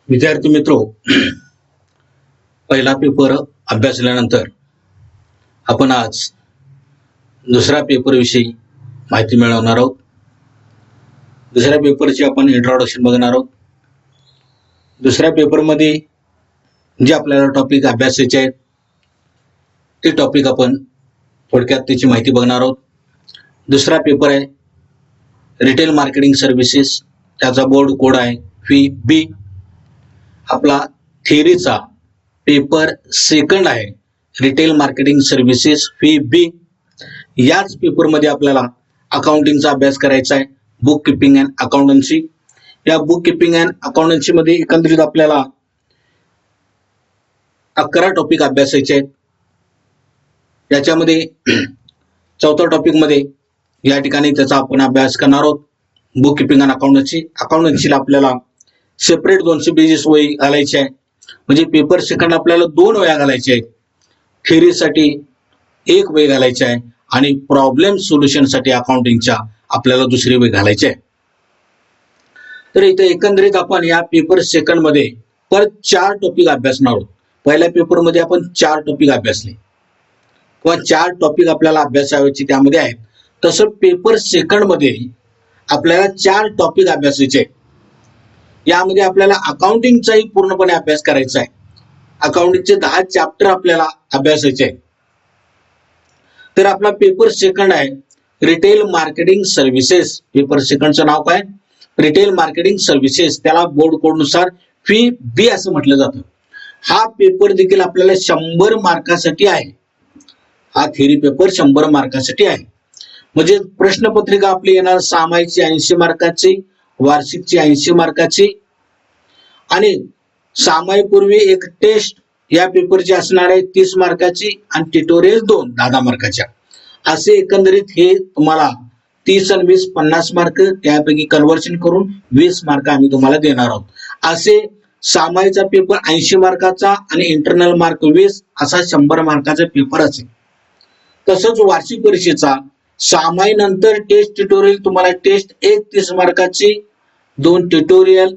विद्यार्थी मित्रो, पहिला पेपर अभ्यासल्यानंतर आपण आज दुसऱ्या पेपर विषयी माहिती मिळवणार आहोत. दुसऱ्या पेपरचे आपण इंट्रोडक्शन बघणार आहोत. दुसऱ्या पेपरमध्ये जे आपल्याला टॉपिक अभ्यासायचे आहेत ते टॉपिक आपण थोडक्यात त्याची माहिती बघणार आहोत. दुसरा पेपर आहे रिटेल मार्केटिंग सर्व्हिसेस, त्याचा बोर्ड कोड आहे फी बी. आपला थिअरीचा पेपर सेकंड आहे रिटेल मार्केटिंग सर्व्हिसेस फी बी. याच पेपरमध्ये आपल्याला अकाउंटिंगचा अभ्यास करायचा आहे, बुक किपिंग अँड अकाउंटन्सी. या बुक किपिंग अँड अकाउंटन्सी मध्ये एकंदरीत आपल्याला 11 टॉपिक अभ्यासायचे आहेत. याच्यामध्ये चौथ्या टॉपिक मध्ये या ठिकाणी त्याचा आपण अभ्यास करणार आहोत, बुक किपिंग अँड अकाउंटन्सी. अकाउंटन्सीला आपल्याला सेपरेट 200 पेजेस वही घालायचे आहे, म्हणजे पेपर सेकंड आपल्याला 2 वह्या घालायच्या आहेत. थिअरीसाठी 1 वही घालायची आहे आणि प्रॉब्लेम सोल्युशनसाठी अकाउंटिंगच्या आपल्याला दुसरी वही घालायची आहे. तर इथे एकंदरीत आपण या पेपर सेकंड मध्ये परत 4 टॉपिक अभ्यासणार आहोत. पहिल्या पेपर मध्ये आपण 4 टॉपिक अभ्यासले किंवा 4 टॉपिक आपल्याला अभ्यासायचे त्यामध्ये आहेत. तसं पेपर सेकंड मध्ये आपल्याला 4 टॉपिक अभ्यासायचे आहेत. यामध्ये आपल्याला अकाउंटिंगचाही पूर्णपणे अभ्यास करायचा आहे. अकाउंटिंगचे 10 चॅप्टर आपल्याला अभ्यासायचे आहे. तर आपला पेपर सेकंड आहे रिटेल मार्केटिंग सर्व्हिसेस. पेपर सेकंडचं नाव काय? Retail marketing services. त्याला बोर्ड कोड नुसार फी बी असं म्हटलं जातं. हा पेपर देखील आपल्याला 100 मार्कासाठी आहे. हा थिअरी पेपर 100 मार्कासाठी आहे. म्हणजे प्रश्नपत्रिका आपली येणार सामायिकची 80 मार्काची, वार्षिकची 80 मार्काची आणि सामायिकपूर्वी एक टेस्ट या पेपरची असणार आहे 30 मार्काची आणि ट्युटोरियल 10 मार्काच्या. असे एकंदरीत हे तुम्हाला 30 आणि 20 50 मार्क, त्यापैकी कन्व्हर्शन करून 20 मार्क आम्ही तुम्हाला देणार आहोत. असे सामायिकचा पेपर 80 मार्काचा आणि इंटरनल मार्क 20 असा 100 मार्काचा पेपर असेल. तसंच वार्षिक परीक्षेचा सामायिक नंतर टेस्ट ट्युटोरियल तुम्हाला टेस्ट 30 मार्काची, 2 ट्युटोरियल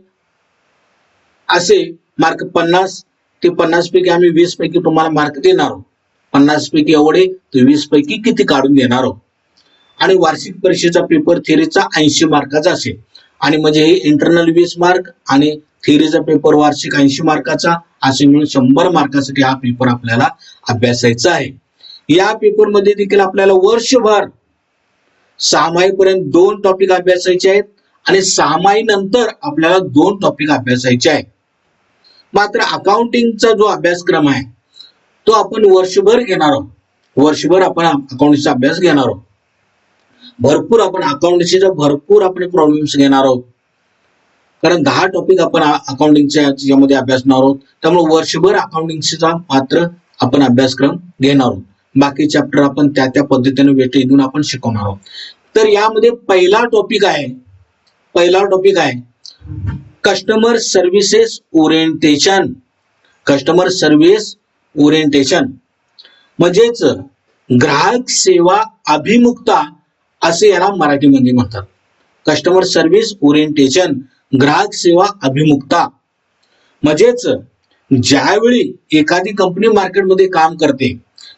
असे मार्क 50. ते 50 पैकी आम्ही 20 पैकी तुम्हाला मार्क देणार आहोत. 50 पैकी एवढे तर 20 पैकी किती काढून देणार आहोत. आणि वार्षिक परीक्षेचा पेपर थिअरीचा 80 मार्काचा असेल. आणि म्हणजे हे इंटरनल 20 मार्क आणि थिअरीचा पेपर वार्षिक 80 मार्काचा असे मिळून 100 मार्कासाठी हा पेपर आपल्याला अभ्यासायचा आहे. या पेपर मध्ये देखील आपल्याला वर्षभर सामायिक पर्यंत 2 टॉपिक अभ्यासायचे आहेत आणि सामायिक नंतर आपल्याला 2 टॉपिक अभ्यासायचे आहेत. मात्र अकाउंटिंगचा जो अभ्यासक्रम आहे तो आपण वर्षभर घेणार आहोत. वर्षभर आपण अकाउंटिंगचा अभ्यास घेणार आहोत. भरपूर आपण अकाउंटिंगचे भरपूर आपण प्रॉब्लेम्स घेणार आहोत, कारण 10 टॉपिक आपण अकाउंटिंगच्या याच्यामध्ये अभ्यासणार आहोत. त्यामुळे वर्षभर अकाउंटिंगचा मात्र आपण अभ्यासक्रम घेणार आहोत. बाकी चॅप्टर आपण त्या पद्धतीने वेटे देऊन आपण शिकवणार आहोत. तर यामध्ये पहिला टॉपिक आहे customer services orientation. Customer service orientation म्हणजेच ग्राहक सेवा अभिमुखता असे याला मराठीमध्ये म्हणतात. कस्टमर सर्व्हिस ओरिएंटेशन, ग्राहक सेवा अभिमुखता. म्हणजेच ज्यावेळी एखादी कंपनी मार्केटमध्ये काम करते,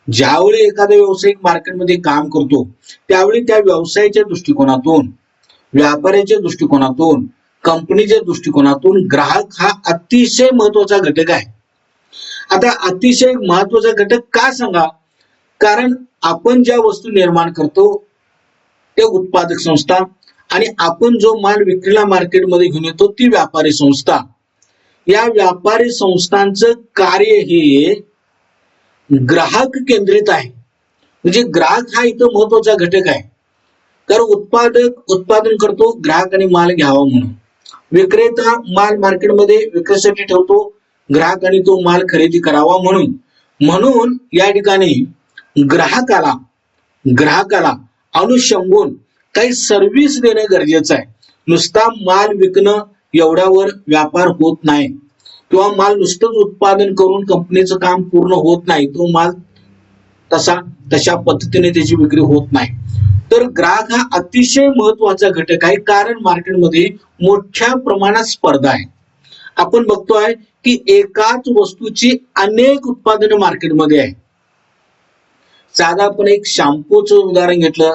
ज्यावेळी एखादा व्यावसायिक मार्केटमध्ये काम करतो, त्यावेळी त्या व्यवसायाच्या दृष्टिकोनातून, व्यापाऱ्याच्या दृष्टिकोनातून, कंपनीच्या दृष्टिकोनातून ग्राहक हा अतिशय महत्वाचा घटक आहे. आता अतिशय महत्वाचा घटक का सांगा? कारण आपण ज्या वस्तू निर्माण करतो ते उत्पादक संस्था आणि आपण जो माल विक्रीला मार्केटमध्ये घेऊन येतो ती व्यापारी संस्था. या व्यापारी संस्थांचं कार्य हे ग्राहक केंद्रित आहे. म्हणजे ग्राहक हा इथं महत्वाचा घटक आहे. कारण उत्पादक उत्पादन करतो ग्राहकाने माल घ्यावा म्हणून, विक्रेता माल मार्केटमध्ये विक्रीसाठी ठेवतो ग्राहकाने तो माल खरेदी करावा म्हणून. म्हणून या ठिकाणी ग्राहकाला अनुषंगून काही सर्व्हिस देणं गरजेचं आहे. नुसता माल विकणं एवढ्यावर व्यापार होत नाही, किंवा माल नुसतंच उत्पादन करून कंपनीचं काम पूर्ण होत नाही. तो माल तशा पद्धतीने त्याची विक्री होत नाही. तर ग्राहक हा अतिशय महत्वाचा घटक आहे, कारण मार्केटमध्ये मोठ्या प्रमाणात स्पर्धा आहे आपण बघतोय की एकाच वस्तूची अनेक उत्पादनं मार्केटमध्ये आहे. साधा आपण एक शॅम्पूचं उदाहरण घेतलं,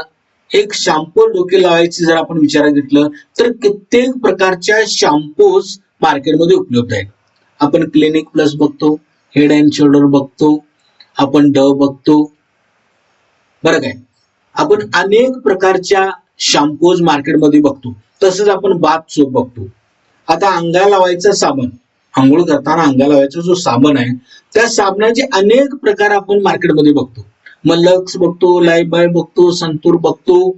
एक शॅम्पू डोके लावायची जर आपण विचारात घेतलं तर कित्येक प्रकारच्या शॅम्पूज मार्केटमध्ये उपलब्ध आहेत. आपण क्लिनिक प्लस बघतो, हेड अँड शोल्डर बघतो, आपण डव बघतो, बरं काय. आपण अनेक प्रकारच्या शॅम्पूज मार्केटमध्ये बघतो. तसंच आपण बाथ सोप बघतो. आता अंगाला लावायचा साबण, आंघोळ करताना अंगाला लावायचा जो साबण आहे त्या साबणाचे अनेक प्रकार आपण मार्केटमध्ये बघतो. मग लक्स बघतो, लाईफबॉय बघतो, संतूर बघतो,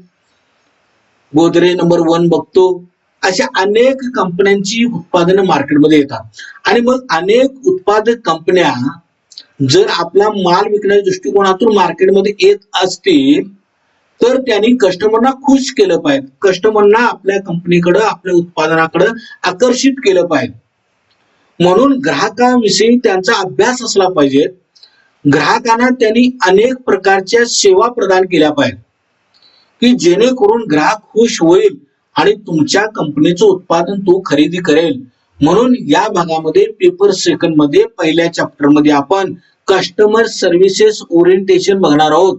गोदरेज नंबर 1 बघतो. अशा अनेक कंपन्यांची उत्पादनं मार्केटमध्ये येतात आणि मग अनेक उत्पादक कंपन्या जर आपला माल विकण्याच्या दृष्टिकोनातून मार्केटमध्ये येत असतील तर त्यांनी कस्टमरना खुश केलं पाहिजे, कस्टमरना आपल्या कंपनीकडे, आपल्या उत्पादनाकडे आकर्षित केलं पाहिजे. म्हणून ग्राहकांविषयी त्यांचा अभ्यास असला पाहिजे. ग्राहकांना त्यांनी अनेक प्रकारच्या सेवा प्रदान केल्या पाहिजे की जेणेकरून ग्राहक खुश होईल आणि तुमच्या कंपनीचं उत्पादन तो खरेदी करेल. म्हणून या भागामध्ये पेपर सेकंड मध्ये पहिल्या चॅप्टर मध्ये आपण कस्टमर सर्व्हिसेस ओरिएंटेशन बघणार आहोत.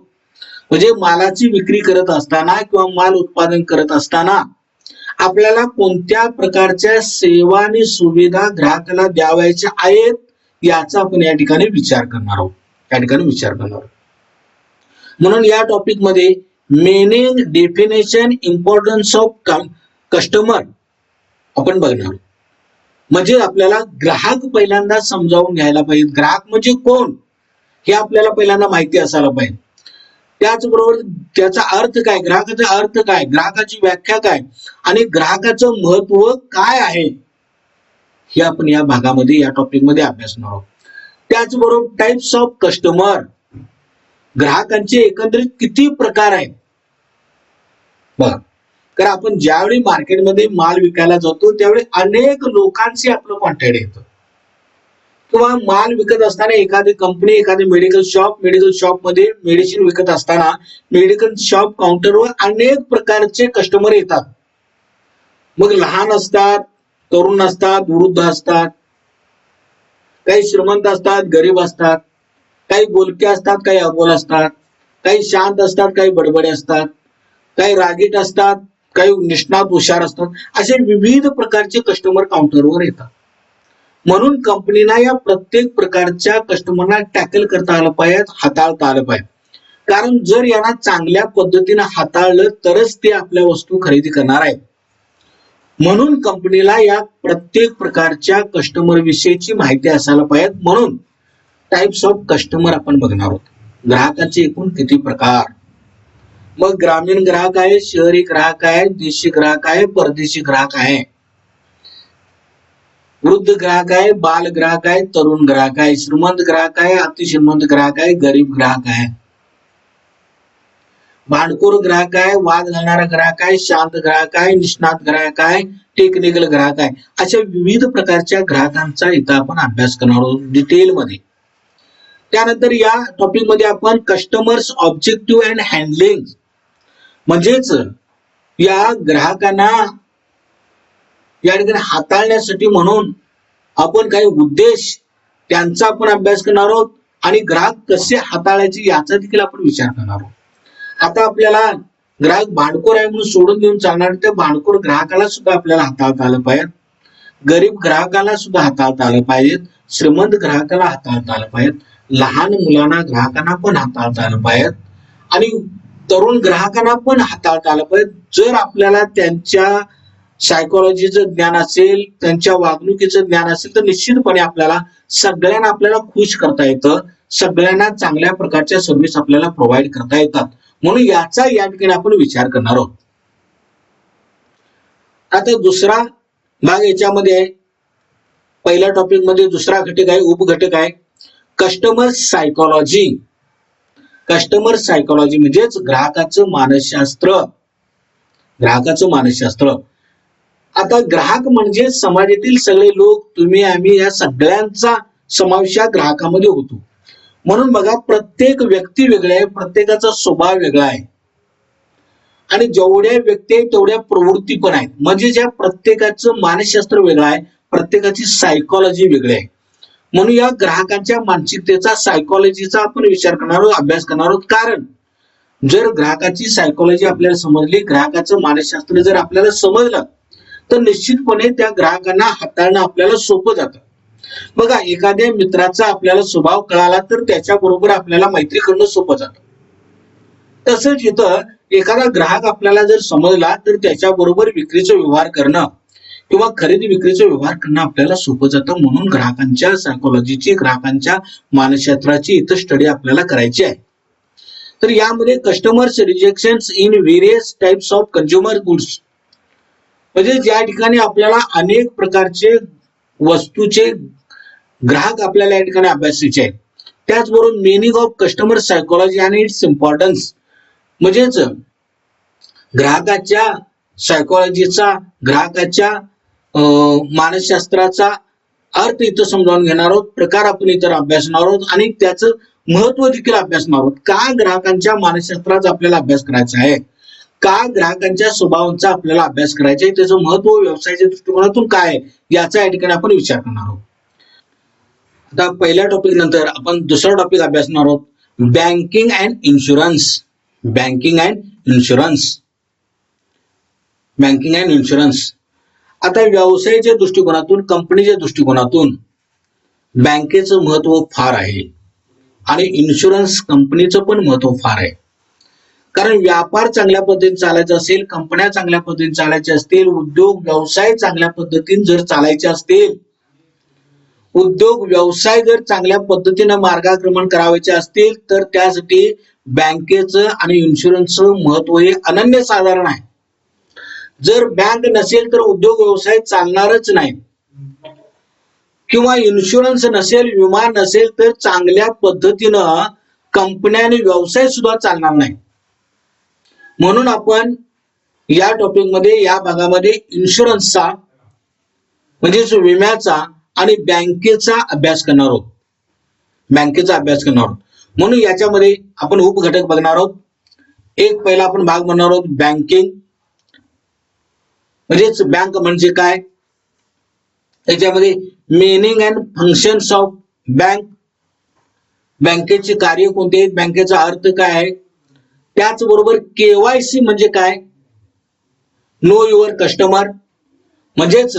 म्हणजे मालाची विक्री करत असताना किंवा माल उत्पादन करत असताना आपल्याला कोणत्या प्रकारच्या सेवा आणि सुविधा ग्राहकाला द्यावायच्या आहेत याचा आपण या ठिकाणी विचार करणार आहोत. म्हणून या टॉपिक मध्ये meaning, definition, importance of customer आपण बघणार. म्हणजे आपल्याला ग्राहक पहिल्यांदा समजावून घ्यायला पाहिजे. ग्राहक म्हणजे कोण हे आपल्याला पहिल्यांदा माहिती असायला पाहिजे. त्याचबरोबर त्याचा अर्थ काय, ग्राहकाचा अर्थ काय, ग्राहकाची व्याख्या काय आणि ग्राहकाचं महत्व काय आहे हे आपण या भागामध्ये, या टॉपिक मध्ये अभ्यासणार आहोत. त्याचबरोबर टाइप्स ऑफ कस्टमर, ग्राहकांचे एकंदरीत किती प्रकार आहेत बघा. कारण आपण ज्यावेळी मार्केटमध्ये माल विकायला जातो त्यावेळी अनेक लोकांशी आपलं कॉन्टॅक्ट येतं. किंवा माल विकत असताना एखादी कंपनी, एखादी मेडिकल शॉप मध्ये मेडिसिन विकत असताना मेडिकल शॉप काउंटरवर अनेक प्रकारचे कस्टमर येतात. मग लहान असतात, तरुण असतात, वृद्ध असतात, काही श्रीमंत असतात, गरीब असतात, काही बोलके असतात, काही अबोल असतात, काही शांत असतात, काही बडबडे असतात, काही रागीट असतात, काही निष्णात हुशार असतात. असे विविध प्रकारचे कस्टमर काउंटरवर येतात. म्हणून कंपनीला या प्रत्येक प्रकारच्या कस्टमरना टॅकल करता आलं पाहिजे, हाताळता आलं पाहिजे. कारण जर यांना चांगल्या पद्धतीने हाताळलं तरच ते आपल्या वस्तू खरेदी करणार आहेत. म्हणून कंपनीला या प्रत्येक प्रकारच्या कस्टमर विषयीची माहिती असायला पाहिजे. म्हणून टाइप्स ऑफ कस्टमर आपण बघणार आहोत. ग्राहकाचे एकूण किती प्रकार. मग ग्रामीण ग्राहक आहे, शहरी ग्राहक आहे, देशी ग्राहक आहे, परदेशी ग्राहक आहे, वृद्ध ग्राहक आहे, बाल ग्राहक आहे, तरुण ग्राहक आहे, श्रीमंत ग्राहक आहे, अतिश्रीमंत ग्राहक आहे, गरीब ग्राहक आहे, भांडखोर ग्राहक आहे, वाद घालणारा ग्राहक आहे, शांत ग्राहक आहे, निष्णात ग्राहक आहे, टेक्निकल ग्राहक आहे. अशा विविध प्रकारच्या ग्राहकांचा इथं आपण अभ्यास करणार आहोत डिटेल मध्ये. त्यानंतर या टॉपिक मध्ये आपण कस्टमर्स ऑब्जेक्टिव्ह अँड हँडलिंग, म्हणजेच या ग्राहकांना या ठिकाणी हाताळण्यासाठी म्हणून आपण काही उद्देश त्यांचा आपण अभ्यास करणार आहोत आणि ग्राहक कसे हाताळायचे याचा देखील आपण विचार करणार आहोत. आता आपल्याला ग्राहक भांडखोर आहे म्हणून सोडून देऊन चालणार, त्या भांडखोर ग्राहकाला सुद्धा आपल्याला हाताळता आलं पाहिजे, गरीब ग्राहकाला सुद्धा हाताळता आलं पाहिजे, श्रीमंत ग्राहकाला हाताळता आलं पाहिजे, लहान मुलांना ग्राहकांना पण हाताळता आलं पाहिजे आणि तरुण ग्राहकांना पण हाताळता आलं पाहिजे. जर आपल्याला त्यांच्या सायकोलॉजीचं ज्ञान असेल, त्यांच्या वागणुकीचं ज्ञान असेल तर निश्चितपणे आपल्याला सगळ्यांना खुश करता येतं, सगळ्यांना चांगल्या प्रकारच्या सर्व्हिस आपल्याला प्रोव्हाइड करता येतात. म्हणून याचा या ठिकाणी आपण विचार करणार आहोत. आता दुसरा भाग याच्यामध्ये आहे, पहिल्या टॉपिक मध्ये दुसरा घटक आहे, उपघटक आहे कस्टमर सायकोलॉजी. कस्टमर सायकोलॉजी म्हणजेच ग्राहकाचं मानसशास्त्र. आता ग्राहक म्हणजे समाजातील सगळे लोक, तुम्ही, आम्ही या सगळ्यांचा समावेश या ग्राहकामध्ये होतो. म्हणून बघा, प्रत्येक व्यक्ती वेगळी आहे, प्रत्येकाचा स्वभाव वेगळा आहे आणि जेवढ्या व्यक्ती आहेत तेवढ्या प्रवृत्ती पण आहेत. म्हणजे ज्या प्रत्येकाचं मानसशास्त्र वेगळं आहे, प्रत्येकाची सायकॉलॉजी वेगळी आहे. म्हणून या ग्राहकांच्या मानसिकतेचा सायकॉलॉजीचा आपण विचार करणार आहोत, अभ्यास करणार आहोत. कारण जर ग्राहकाची सायकॉलॉजी आपल्याला समजली, ग्राहकाचं मानसशास्त्र जर आपल्याला समजलं, तर निश्चितपणे त्या ग्राहकांना हाताळणं आपल्याला सोपं जातं. बघा, एखाद्या मित्राचा आपल्याला स्वभाव कळाला तर त्याच्याबरोबर आपल्याला मैत्री करणं सोपं जातं. तसंच इथं एखादा ग्राहक आपल्याला जर समजला तर त्याच्याबरोबर विक्रीचा व्यवहार करणं किंवा खरेदी विक्रीचा व्यवहार करणं आपल्याला सोपं जातं. म्हणून ग्राहकांच्या सायकॉलॉजीची, ग्राहकांच्या मानसशास्त्राची इथं स्टडी आपल्याला करायची आहे. तर यामध्ये customers rejections in various types of consumer goods, म्हणजे ज्या ठिकाणी आपल्याला अनेक प्रकारचे वस्तूचे ग्राहक आपल्याला या ठिकाणी अभ्यासायचे आहेत. त्याचबरोबर मिनिंग ऑफ कस्टमर सायकॉलॉजी आणि इट्स इम्पॉर्टन्स, म्हणजेच ग्राहकाच्या सायकॉलॉजीचा, ग्राहकाच्या मानसशास्त्राचा अर्थ इथं समजावून घेणार आहोत, प्रकार आपण इतर अभ्यासणार आहोत आणि त्याचं महत्व देखील अभ्यासणार आहोत. का ग्राहकांच्या मानसशास्त्राचा आपल्याला अभ्यास करायचा आहे, का ग्राहकांच्या स्वभावांचा आपल्याला अभ्यास करायचा आहे, त्याचं महत्व व्यवसायाच्या दृष्टिकोनातून काय आहे याचा या ठिकाणी आपण विचार करणार आहोत. आता पहिल्या टॉपिक नंतर आपण दुसरा टॉपिक अभ्यासणार आहोत, banking and insurance. Banking and insurance, banking and insurance. आता व्यवसायाच्या दृष्टिकोनातून, कंपनीच्या दृष्टिकोनातून बँकेचं महत्व फार आहे आणि इन्शुरन्स कंपनीचं पण महत्व फार आहे. कारण व्यापार चांगल्या पद्धतीने चालायचा असेल, कंपन्या चांगल्या पद्धतीने चालायच्या असतील, उद्योग व्यवसाय चांगल्या पद्धतीने जर चालायचे असतील, उद्योग व्यवसाय जर चांगल्या पद्धतीने मार्गक्रमण करावायचे असतील, तर त्यासाठी बँकेचं आणि इन्शुरन्सचं महत्व हे अनन्यसाधारण आहे. जर बँक नसेल तर उद्योग व्यवसाय चालणारच नाही, किंवा इन्शुरन्स नसेल, विमा नसेल तर चांगल्या पद्धतीनं कंपन्या आणि व्यवसाय सुद्धा चालणार नाही. म्हणून आपण या टॉपिक मध्ये, या भागामध्ये इन्शुरन्सचा म्हणजेच विम्याचा आणि बँकेचा अभ्यास करणार आहोत, बँकेचा अभ्यास करणार आहोत. म्हणून याच्यामध्ये आपण उपघटक बघणार आहोत. एक पहिला आपण भाग म्हणणार आहोत बँकिंग, म्हणजेच बँक म्हणजे काय, त्याच्यामध्ये meaning and functions of bank, बँकेचे कार्य कोणते आहेत, बँकेचा अर्थ काय आहे. त्याचबरोबर केवायसी म्हणजे काय, नो युअर कस्टमर, म्हणजेच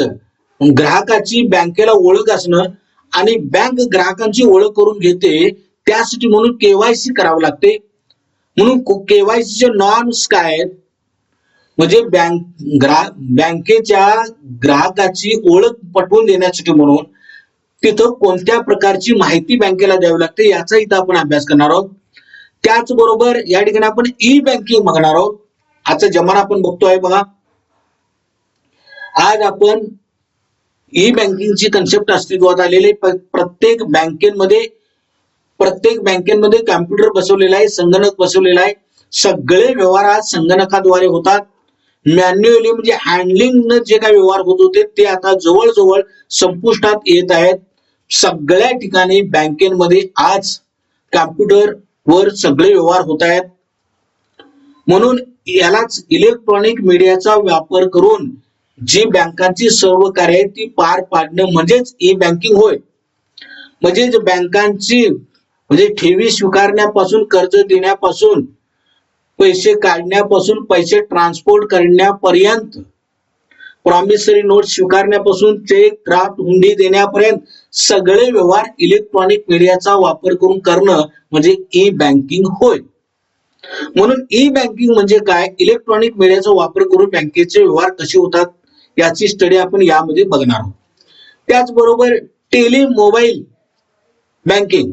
ग्राहकाची बँकेला ओळख असणं आणि बँक ग्राहकांची ओळख करून घेते, त्यासाठी म्हणून केवायसी करावं लागते. म्हणून केवायसीचे नॉर्म्स काय आहेत, म्हणजे बँकेच्या ग्राहकाची ओळख पटवून देण्यासाठी म्हणून तिथं कोणत्या प्रकारची माहिती बँकेला द्यावी लागते याचा इथं आपण अभ्यास करणार आहोत. त्याचबरोबर या ठिकाणी आपण ई बँकिंग बघणार आहोत. आजचा जमाना आपण बघतोय बघा, आज आपण ई बँकिंगची कन्सेप्ट अस्तित्वात आलेली. प्रत्येक बँकेमध्ये कॉम्प्युटर बसवलेला आहे, संगणक बसवलेला आहे. सगळे व्यवहार आज संगणकाद्वारे होतात. मॅन्युअली म्हणजे हँडलिंग जे काही व्यवहार होत होते ते आता जवळजवळ संपुष्टात येत आहेत. सगळ्या ठिकाणी बँकेमध्ये आज कॉम्प्युटर वर सगळे व्यवहार होत आहेत. म्हणून यालाच इलेक्ट्रॉनिक मीडियाचा वापर करून जी बँकांची सर्व कार्य ती पार पाडणं म्हणजेच ई बँकिंग होय. म्हणजेच बँकांची म्हणजे ठेवी स्वीकारण्यापासून, कर्ज देण्यापासून, पैसे काढण्यापासून, पैसे ट्रान्सपोर्ट करण्यापर्यंत, प्रॉमिसरी नोट स्वीकारण्यापासून, चेक, ड्राफ्ट, हुंडी देण्यापर्यंत सगळे व्यवहार इलेक्ट्रॉनिक मीडियाचा वापर करून करणं म्हणजे ई बँकिंग होय. म्हणून ई बँकिंग म्हणजे काय, इलेक्ट्रॉनिक मीडियाचा वापर करून बँकेचे व्यवहार कसे होतात याची स्टडी आपण यामध्ये बघणार आहोत. त्याचबरोबर टेलिमोबाईल बँकिंग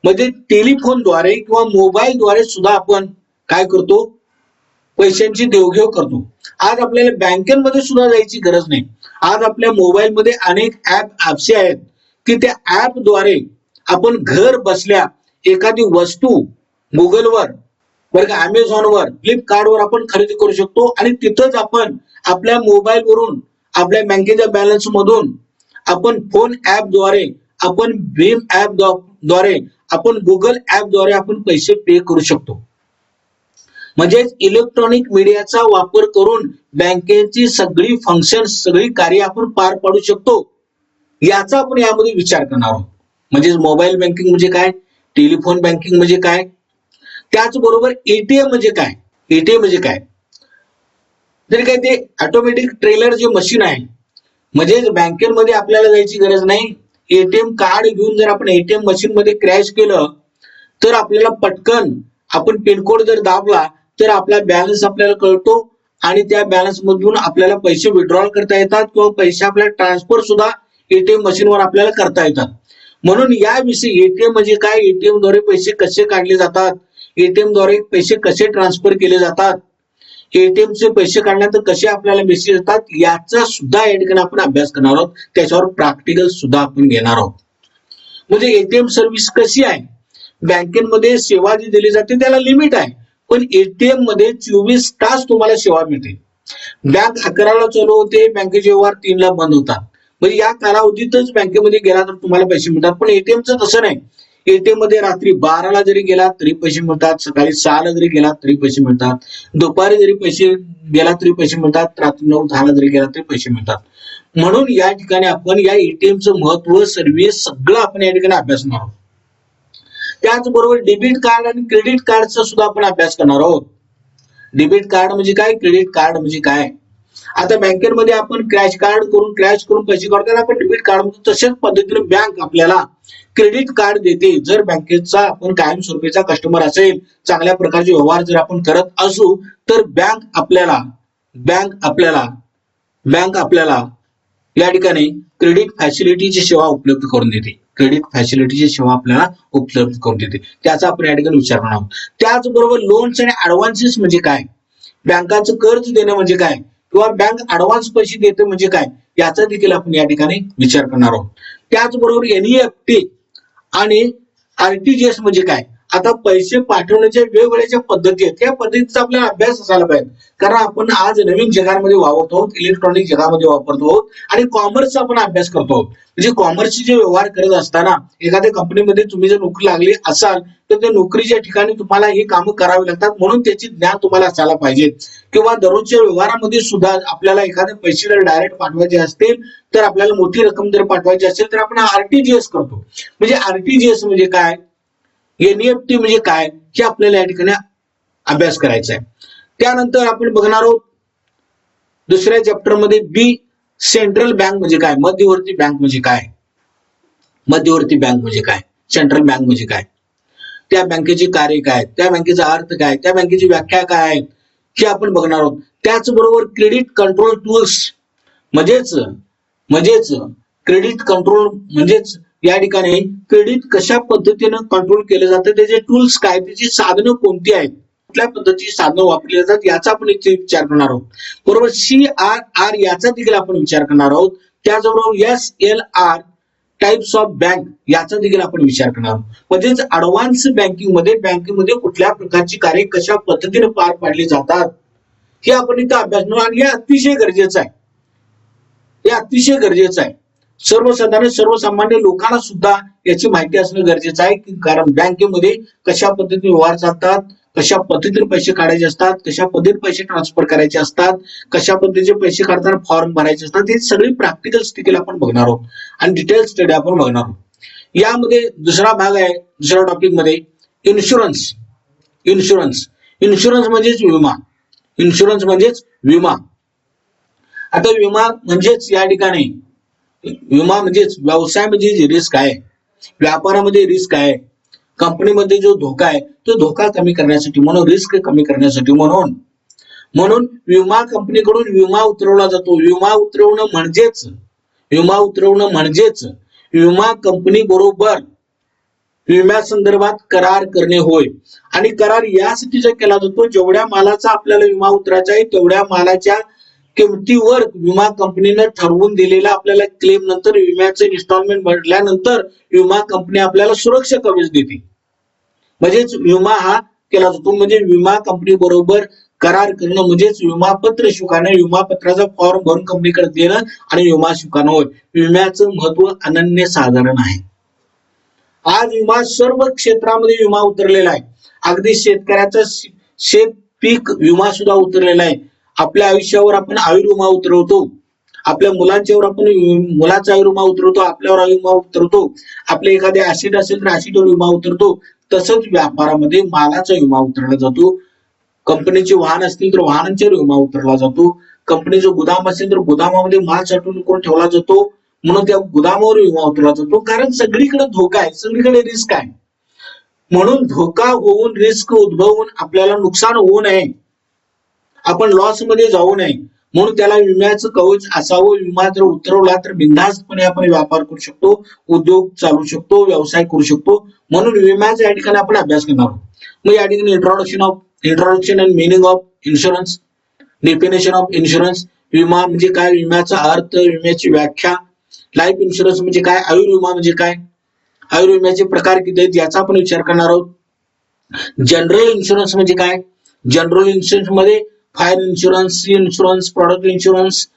म्हणजे टेलिफोनद्वारे किंवा मोबाईलद्वारे सुद्धा आपण काय करतो, पैशांची देवघेव करतो. आज आपल्याला बँकेमध्ये सुद्धा जायची गरज नाही. आज आपल्या मोबाईलमध्ये अनेक ऍप असे आहेत की त्या ऍपद्वारे आपण घर बसल्या एखादी वस्तू गुगलवर, बरं का, अमेझॉनवर, फ्लिपकार्टवर आपण खरेदी करू शकतो आणि तिथंच आपण आपल्या मोबाईलवरून, आपल्या बँकेच्या बॅलन्स मधून, आपण फोन ऍपद्वारे, आपण भीम ऍपद्वारे, आपण गुगल ऍपद्वारे आपण पैसे पे करू शकतो. म्हणजेच इलेक्ट्रॉनिक मीडियाचा वापर करून बँकेची सगळी फंक्शन, सगळी कार्य आपण पार पाडू शकतो. याचा आपण यामध्ये विचार करणार आहोत. म्हणजे मोबाईल बँकिंग म्हणजे काय, टेलिफोन बँकिंग म्हणजे काय, त्याचबरोबर एटीएम म्हणजे काय. एटीएम म्हणजे काय, तरी काय ते ऑटोमॅटिक ट्रेलर जे मशीन आहे, म्हणजे बँकेमध्ये आपल्याला जायची गरज नाही. एटीएम कार्ड घेऊन जर आपण एटीएम मशीन मध्ये क्रॅश केलं तर आपल्याला पटकन आपण पिनकोड जर दाबला तर आपला बॅलन्स आपल्याला कळतो आणि त्या बॅलन्स मधून आपल्याला पैसे विड्रॉल करता येतात किंवा पैसे आपल्याला ट्रान्सफर सुद्धा एटीएम मशीनवर आपल्याला करता येतात. म्हणून याविषयी एटीएम म्हणजे काय, एटीएम द्वारे पैसे कसे काढले जातात, एटीएम द्वारे पैसे कसे ट्रान्सफर केले जातात, एटीएम चे पैसे काढल्यानंतर कसे आपल्याला मेसेज येतात, याचा सुद्धा या ठिकाणी आपण अभ्यास करणार आहोत. त्याच्यावर प्रॅक्टिकल सुद्धा आपण घेणार आहोत. म्हणजे एटीएम सर्व्हिस कशी आहे, बँकेमध्ये सेवा जी दिली जाते त्याला लिमिट आहे, पण एटीएम मध्ये 24 तास तुम्हाला सेवा मिळते. बँक 11ला चालू होते, बँकेचे व्यवहार 3ला बंद होतात. म्हणजे या कालावधीतच बँकेमध्ये गेला तर तुम्हाला पैसे मिळतात. पण एटीएमचं तसं नाही. एटीएम मध्ये रात्री 12ला जरी गेला तरी पैसे मिळतात, सकाळी 6ला जरी गेला तरी पैसे मिळतात, दुपारी जरी पैसे गेला तरी पैसे मिळतात, रात्री 9-10ला जरी गेला तरी पैसे मिळतात. म्हणून या ठिकाणी आपण या एटीएमचं महत्व, सर्व्हिस सगळं आपण या ठिकाणी अभ्यासणार आहोत. त्याचबरोबर डेबिट कार्ड आणि क्रेडिट कार्डचा सुद्धा आपण अभ्यास करणार आहोत. डेबिट कार्ड म्हणजे काय, क्रेडिट कार्ड म्हणजे काय. आता बँकेमध्ये आपण क्रॅश करून पैसे काढताना आपण डेबिट कार्ड म्हणतो, तशाच पद्धतीने बँक आपल्याला क्रेडिट कार्ड देते. जर बँकेचा आपण कायमस्वरूपीचा कस्टमर असेल, चांगल्या प्रकारचे व्यवहार जर आपण करत असू तर बँक आपल्याला या ठिकाणी क्रेडिट फॅसिलिटीची सेवा उपलब्ध करून देते. क्रेडिट फॅसिलिटीची सेवा आपल्याला उपलब्ध करून देते, त्याचा आपण या ठिकाणी विचार करणार आहोत. त्याचबरोबर लोन्स आणि ऍडव्हान्सेस म्हणजे काय, बँकाचं कर्ज देणं म्हणजे काय, किंवा बँक ऍडव्हान्स पैसे देते म्हणजे काय, याचा देखील आपण या ठिकाणी विचार करणार आहोत. त्याचबरोबर एनईएफटी आणि आरटीजीएस म्हणजे काय. आता पैसे पाठवण्याच्या वेगवेगळ्या पद्धती आहेत, त्या पद्धतीचा आपल्याला अभ्यास असायला पाहिजे. कारण आपण आज नवीन जगामध्ये वावरत आहोत, इलेक्ट्रॉनिक जगामध्ये वापरतो आहोत आणि कॉमर्सचा आपण अभ्यास करतो आहोत. म्हणजे कॉमर्सचे जे व्यवहार करत असताना एखाद्या कंपनीमध्ये तुम्ही जर नोकरी लागली असाल तर त्या नोकरीच्या ठिकाणी तुम्हाला ही कामं करावी लागतात, म्हणून त्याची ज्ञान तुम्हाला असायला पाहिजे. किंवा दररोजच्या व्यवहारामध्ये सुद्धा आपल्याला एखादे पैसे जर डायरेक्ट पाठवायचे असतील तर आपल्याला मोठी रक्कम जर पाठवायची असेल तर आपण आरटीजीएस करतो. म्हणजे आरटीजीएस म्हणजे काय, एनईएफटी म्हणजे काय, हे आपल्याला या ठिकाणी अभ्यास करायचा आहे. त्यानंतर आपण बघणार आहोत दुसऱ्या चॅप्टर मध्ये बी, सेंट्रल बँक म्हणजे काय, मध्यवर्ती बँक म्हणजे काय. मध्यवर्ती बँक म्हणजे काय, सेंट्रल बँक म्हणजे काय, त्या बँकेचे कार्य काय, त्या बँकेचा अर्थ काय, त्या बँकेची व्याख्या काय आहे, हे आपण बघणार आहोत. त्याचबरोबर क्रेडिट कंट्रोल टूल्स म्हणजेच क्रेडिट कंट्रोल म्हणजेच या ठिकाणी क्रेडिट कशा पद्धतीने कंट्रोल केलं जातं, त्याचे टूल्स काय, त्याची साधनं कोणती आहेत, कुठल्या पद्धतीची साधनं वापरली जातात, याचा आपण इथे विचार करणार आहोत. बरोबर, CRR याचा देखील आपण विचार करणार आहोत. त्याचबरोबर SLR टाइप्स ऑफ बँक याचा देखील आपण विचार करणार आहोत. म्हणजेच ऍडव्हान्स बँकेमध्ये कुठल्या प्रकारची कार्य कशा पद्धतीने पार पाडली जातात हे आपण इथं अभ्यास करणार. आणि हे अतिशय गरजेचं आहे. सर्वसामान्य लोकांना सुद्धा याची माहिती असणं गरजेचं आहे, कारण बँकेमध्ये कशा पद्धतीने व्यवहार चालतात, कशा पद्धतीने पैसे काढायचे असतात, कशा पद्धतीने पैसे ट्रान्सफर करायचे असतात, कशा पद्धतीचे पैसे काढताना फॉर्म भरायचे असतात, हे सगळी प्रॅक्टिकल देखील आपण बघणार आहोत आणि डिटेल स्टडी आपण बघणार आहोत. यामध्ये दुसरा भाग आहे, दुसऱ्या टॉपिक मध्ये इन्शुरन्स म्हणजेच विमा. आता विमा म्हणजेच या ठिकाणी व्यवसायामध्ये जी रिस्क आहे, व्यापारामध्ये रिस्क आहे, कंपनीमध्ये जो धोका आहे तो धोका कमी करण्यासाठी, म्हणून रिस्क कमी करण्यासाठी म्हणून विमा कंपनीकडून विमा उतरवला जातो. विमा उतरवणं म्हणजेच विमा कंपनी बरोबर विम्या संदर्भात करार करणे होय. आणि करार यासाठी केला जातो, जेवढ्या मालाचा आपल्याला विमा उतरायचा आहे तेवढ्या मालाच्या किमतीवर विमा कंपनीने ठरवून दिलेला आपल्याला क्लेम नंतर विम्याचे इन्स्टॉलमेंट भरल्यानंतर विमा कंपनी आपल्याला सुरक्षा कवच देते. म्हणजेच विमा हा केला जातो. म्हणजे विमा कंपनी बरोबर करार करणं म्हणजेच विमापत्र स्वीकारणं, विमापत्राचा फॉर्म भरून कंपनीकडे देणं आणि विमा स्वीकारणं होय. विम्याचं महत्व अनन्यसाधारण आहे. आज विमा सर्व क्षेत्रामध्ये विमा उतरलेला आहे. अगदी शेतकऱ्याचा शेत पीक विमा सुद्धा उतरलेला आहे. आपल्या आयुष्यावर आपण आयुर्विमा उतरवतो आपल्या मुलांच्यावर आपण मुलाचा विमा उतरवतो, आपल्यावर विमा उतरवतो, आपले एखादे ऍसिड असेल तर ऍसिडवर विमा उतरतो. तसंच व्यापारामध्ये मालाचा विमा उतरला जातो. कंपनीचे वाहन असतील तर वाहनांच्यावर विमा उतरला जातो. कंपनीचं गुदाम असेल तर गुदामामध्ये माल साठवून करून ठेवला जातो, म्हणून त्या गुदामावर विमा उतरला जातो. कारण सगळीकडे धोका आहे, सगळीकडे रिस्क आहे. म्हणून धोका होऊन, रिस्क उद्भवून आपल्याला नुकसान होऊ नये, आपण लॉस मध्ये जाऊ नये, म्हणून त्याला विम्याचं कवच असावं. विमा जर उतरवला तर बिनधास्तपणे आपण व्यापार करू शकतो, उद्योग चालू शकतो, व्यवसाय करू शकतो. म्हणून विम्याच्या या ठिकाणी आपण अभ्यास करणार आहोत. मग या ठिकाणी introduction and meaning of insurance, definition of insurance, विमा म्हणजे काय, विम्याचा अर्थ, विम्याची व्याख्या, लाईफ इन्शुरन्स म्हणजे काय, आयुर्विमा म्हणजे काय, आयुर्विम्याचे प्रकार किती आहेत याचा आपण विचार करणार आहोत. जनरल इन्शुरन्स म्हणजे काय, जनरल इन्शुरन्स मध्ये fire insurance, insurance, product insurance,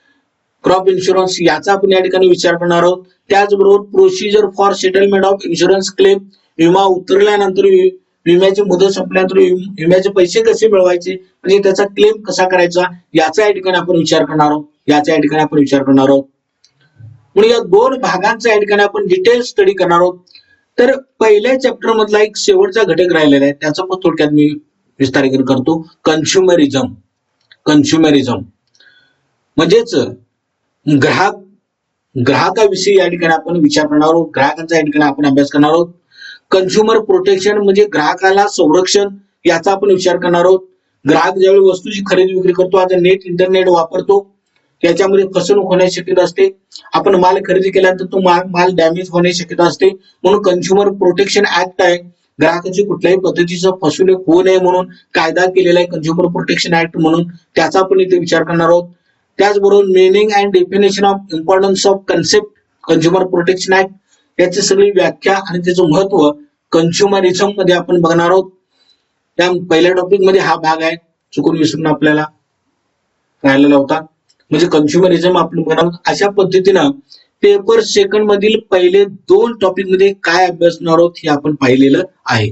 crop insurance याचा आपण या ठिकाणी विचार करणार आहोत. त्याचबरोबर procedure for settlement of insurance claim, विमा उतरल्यानंतर, विम्याची मुदत संपल्यानंतर विम्याचे पैसे कसे मिळवायचे, म्हणजे त्याचा क्लेम कसा करायचा याचा या ठिकाणी आपण विचार करणार आहोत. म्हणून या दोन भागांचा या ठिकाणी आपण डिटेल स्टडी करणार आहोत. तर पहिल्या चॅप्टर मधला एक शेवटचा घटक राहिलेला आहे, त्याचा पण थोडक्यात मी विस्तारीकरण करतो. कन्झ्युमरिझम म्हणजेच ग्राहकाविषयी या ठिकाणी आपण विचार करणार आहोत, ग्राहकांचा या ठिकाणी आपण अभ्यास करणार आहोत. कन्झ्युमर प्रोटेक्शन म्हणजे ग्राहकाला संरक्षण याचा आपण विचार करणार आहोत. ग्राहक ज्यावेळी वस्तूची खरेदी विक्री करतो, आता इंटरनेट वापरतो, त्याच्यामध्ये फसवणूक होण्याची शक्यता असते. आपण माल खरेदी केल्यानंतर तो माल डॅमेज होण्याची शक्यता असते. म्हणून कन्झ्युमर प्रोटेक्शन ऍक्ट आहे, ग्राहकाची कुठल्याही पद्धतीचं फसवणूक होऊ नये म्हणून कायदा केलेला आहे कन्झ्युमर प्रोटेक्शन ऍक्ट म्हणून, त्याचा आपण इथे विचार करणार आहोत. त्याचबरोबर meaning and definition of importance of concept consumer protection act, याची सगळी व्याख्या आणि त्याचं महत्व कन्झ्युमरिझम मध्ये आपण बघणार आहोत. त्या पहिल्या टॉपिक मध्ये हा भाग आहे, चुकून विसरून आपल्याला राहिलेला होता. म्हणजे कन्झ्युमरिझम आपण बघणार आहोत. अशा पद्धतीनं पेपर सेकंड मधील पहिले दोन टॉपिक मध्ये काय अभ्यासणार आहोत हे आपण पाहिलेलं आहे.